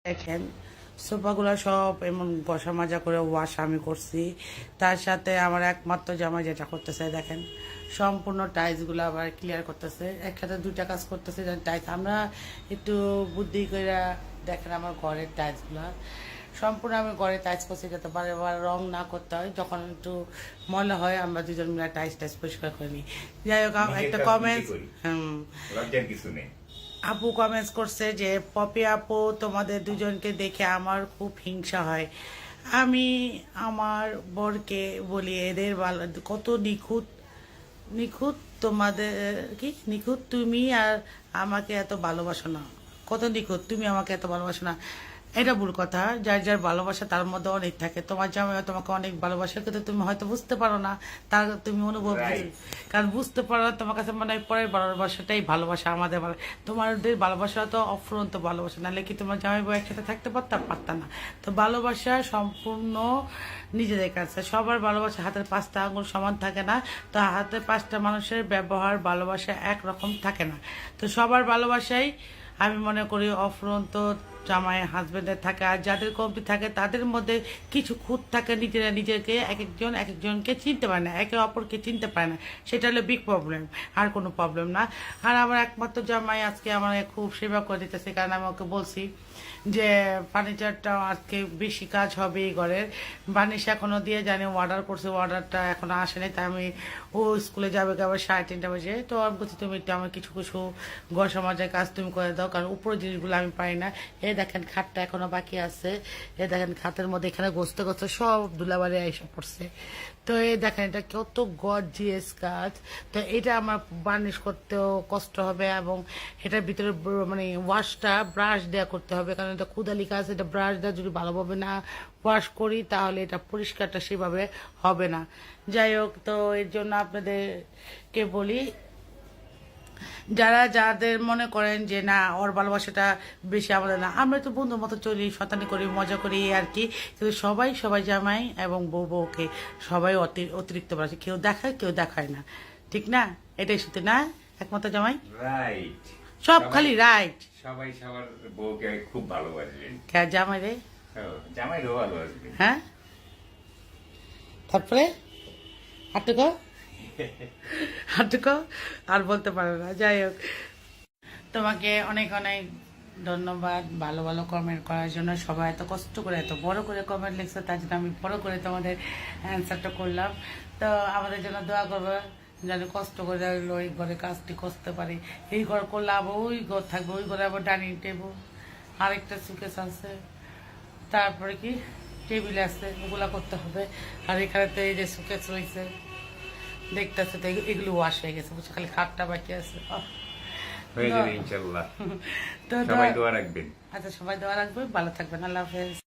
দেখেন সোফাগুলো সব এমন ঘষা মাজা করে ওয়াশ আমি করছি। তার সাথে আমার একমাত্র জামাই যেটা করতেছে দেখেন, সম্পূর্ণ টাইলসগুলো আবার ক্লিয়ার করতেছে, একসাথে দুইটা কাজ করতেছে। টাইলস আমরা একটু বুদ্ধি করে দেখেন, আমার ঘরের টাইলসগুলো সম্পূর্ণ আমি ঘরে টাইলস করছি যাতে বারবার রং না করতে হয়। যখন একটু ময়লা হয় আমরা দুজন মিলে টাইলস পরিষ্কার করে নিই। যাই হোক, একটা কমেন্ট কিছু নেই। আপু কমেন্টস করছে যে পপি আপু তোমাদের দুজনকে দেখে আমার খুব হিংসা হয়। আমি আমার বরকে বলি এদের কত নিখুঁত নিখুঁত, তোমাদের কি নিখুঁত, তুমি আর আমাকে এত ভালোবাসো না, কত নিখুঁত, তুমি আমাকে এত ভালোবাসো না। এটা ভুল কথা, যার যার ভালোবাসা তার মধ্যে অনেক থাকে। তোমার জামাই তোমাকে অনেক ভালোবাসে, কিন্তু তুমি হয়তো বুঝতে পারো না, তার তুমি অনুভব কারণ বুঝতে পারো না, তোমার কাছে মনে হয় পরের ভালোবাসাটাই ভালোবাসা। আমাদের তোমাদের ভালোবাসা তো অফুরন্ত ভালোবাসা, নাহলে কি তোমার জামাই বউ একসাথে থাকতে পারতাম না। তো ভালোবাসা সম্পূর্ণ নিজেদের কাছে। সবার ভালোবাসা হাতের 5টা আঙুল সমান থাকে না, তো হাতের 5টা মানুষের ব্যবহার ভালোবাসা একরকম থাকে না। তো সবার ভালোবাসাই আমি মনে করি অফুরন্ত জামাই হাজবেন্ডের থাকে। আর যাদের কমতি থাকে তাদের মধ্যে কিছু খুঁত থাকে, নিজেরা নিজেকে এক একজনকে চিনতে পারে না, একে অপরকে চিনতে পারে না। সেটা হলো বিগ প্রবলেম, আর কোনো প্রবলেম না। আর আমার একমাত্র জামাই আজকে আমার খুব সেবা করে দিতেছে, কারণ আমি ওকে বলছি যে ফার্নিচারটা আজকে বেশি কাজ হবে এই ঘরের। বানিশ এখনও দিয়ে জানি অর্ডার করছে, অর্ডারটা এখনও আসেনি। তাই আমি ও স্কুলে যাবে আবার 3:30 বাজে, তো আমি বলছি তুমি একটু আমার কিছু কিছু ঘর সমাজের কাজ তুমি করে দাও, কারণ উপরের জিনিসগুলো আমি পারি না। এই দেখেন খাটটা এখনো বাকি আছে, এই দেখেন খাটের মধ্যে এখানে গোছতে গোছতে সব ধুলাবাড়ি এসে পড়ছে। তো এই দেখেন এটা কত গর্জিয়াস কাজ। তো এটা আমার বার্নিশ করতেও কষ্ট হবে, এবং এটার ভিতরে মানে ওয়াশটা ব্রাশ দেওয়া করতে হবে, কারণ এটা কুদালি কাজ। এটা ব্রাশ দেওয়া যদি ভালোভাবে না ওয়াশ করি তাহলে এটা পরিষ্কারটা সেভাবে হবে না। যাই হোক, তো এর জন্য আপনাদেরকে বলি, যারা যাদের মনে করেন যে না ওর ভালোবাসাটা বেশি আমাদের না, আমরা তো বন্ধুর মতো চলি, শতানি করি, মজা করি আর কি। কিন্তু সবাই জামাই এবং বউকে সবাই অতিরিক্ত ভালোবাসে, কেউ দেখায় কেউ দেখায় না, ঠিক না? এটাই সত্যি না একমাত্র জামাই? রাইট, সব খালি রাইট। সবাই সবার বউকে খুব ভালোবাসবে। জামাই রে, জামাই রো ভালোবাসবে। হ্যাঁ, তারপরে হাঁটুকো আর বলতে পারো না। যাই হোক, তোমাকে অনেক অনেক ধন্যবাদ ভালো ভালো কমেন্ট করার জন্য। সবাই এত কষ্ট করে এত বড় করে কমেন্ট লিখছে, তার জন্য আমি বড় করে তোমাদের অ্যান্সারটা করলাম। তো আমাদের জন্য দোয়া করবো যেন কষ্ট করে ওই ঘরে কাজটি করতে পারি। এই ঘর করলে আবার ওই ঘর থাকবে, ওই ঘরে আবার ডাইনিং টেবিল, আরেকটা সুকেস আছে, তারপরে কি টেবিল আছে, ওগুলা করতে হবে। আর এখানে তো এই যে সুকেস রয়েছে দেখতেছে, তো এগুলো ওয়াশ হয়ে গেছে, বুঝছো, খালি খাটটা বাকি আছে। হয়ে যাবে ইনশাআল্লাহ। তো সবাই দোয়া রাখবেন। আচ্ছা, সবাই দোয়া রাখবে, ভালো থাকবেন, আল্লাহ হাফেজ।